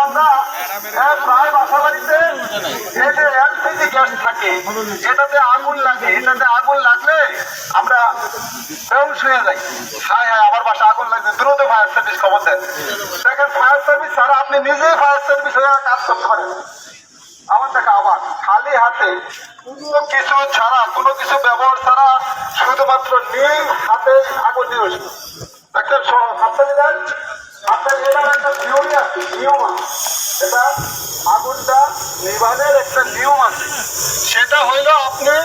আমরা প্রায় বাসা বাড়িতে এই যে এলপিজি গ্যাস থাকে, এটাতে আগুন লাগে, এটাতে আগুন লাগলে আমরা বেহুশ হয়ে যাই। হ্যাঁ হ্যাঁ, আমার বাসা আগুন লাগছে, দ্রুত ফায়ার সার্ভিস খবর দেন। দেখেন, ফায়ার সার্ভিস ছাড়া আপনি নিজেই ফায়ার সার্ভিস হয়ে কাজ করতে পারেন। আমার দেখা আবার খালি হাতে কোনো কিছু ছাড়া, কোনো কিছু ব্যবহার ছাড়া, শুধুমাত্র নিজ হাতে আগুন দিয়ে বসবে। দেখেন, হাতটা দিলেন, হাতটা এটার একটা থিওরি আছে, নিয়ম আছে। এটা আগুনটা নিবানের একটা নিয়ম আছে। সেটা হইল আপনি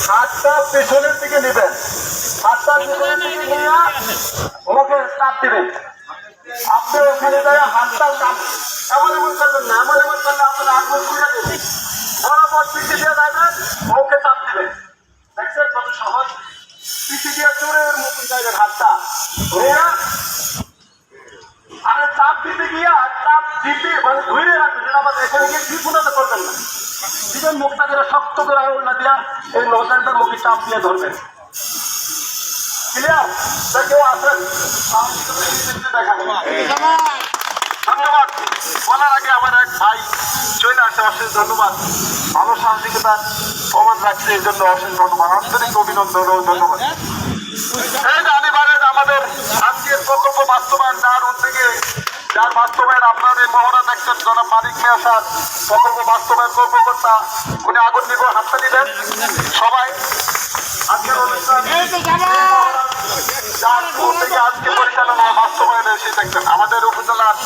হাতটা পেছনের দিকে নেবেন, হাতটা পেছনের দিকে নিয়ে ওকে চাপ দিবেন। আপনি ওখানে যায় হাতটা চাপ এমন এমন করবেন না, এমন এমন করলে আপনার আগুন খুলে দেবেন। বরাবর পিছিয়ে দিয়ে যাবেন, ওকে চাপ দিবেন। দেখছেন কত সহজ? পিছিয়ে দিয়ে চোরের মতো যাবেন, হাতটা আর চাপ দিতে গিয়ে চাপ দিতে মানে ধরে রাখবেন। এটা আবার এখানে গিয়ে বিপুলতা করবেন না, দিবেন মুখটা করে শক্ত করে না দিয়া এই নৌকানটার মুখে চাপ দিয়ে ধরবেন। ক্লিয়ার? কেউ আসেন দেখা। ধন্যবাদ। বলার আগে আমার এক ভাই চলে আসে, অশেষ ধন্যবাদ। ভালো সাহসিকতার প্রমাণ রাখছে, এই জন্য অশেষ ধন্যবাদ, আন্তরিক অভিনন্দন ও ধন্যবাদ। এই যে আলিবারের আমাদের আজকের প্রকল্প বাস্তবায়ন, যার উদ্যোগে, যার বাস্তবায়ন আপনার এই মহড়া দেখছেন, জনাব মালিক মিয়া স্যার, প্রকল্প বাস্তবায়ন কর্মকর্তা, উনি আগুন নিব, হাতটা দিলেন সবাই। আজকের অনুষ্ঠান যার উদ্যোগে আজকে পরিচালনা বাস্তবায়নে এসে দেখছেন আমাদের উপজেলার।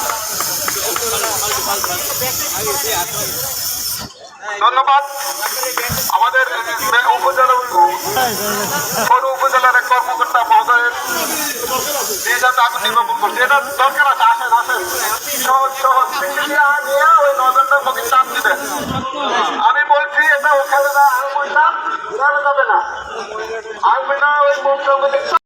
ধন্যবাদ। আমাদের উপজেলা সৌর উপজেলার এক কর্মকর্তা মহোদয়ের যে যাতে আগুন নির্বাপন করছে, এটা দরকার আছে। আসেন আসেন, সহজ সহজ নিয়ে ওই নজরটার মুখে চাপ দিবেন। আমি বলছি এটা ওখানে না, আঙুলটা যাবে না, আঙুলটা ওই মুখটার মধ্যে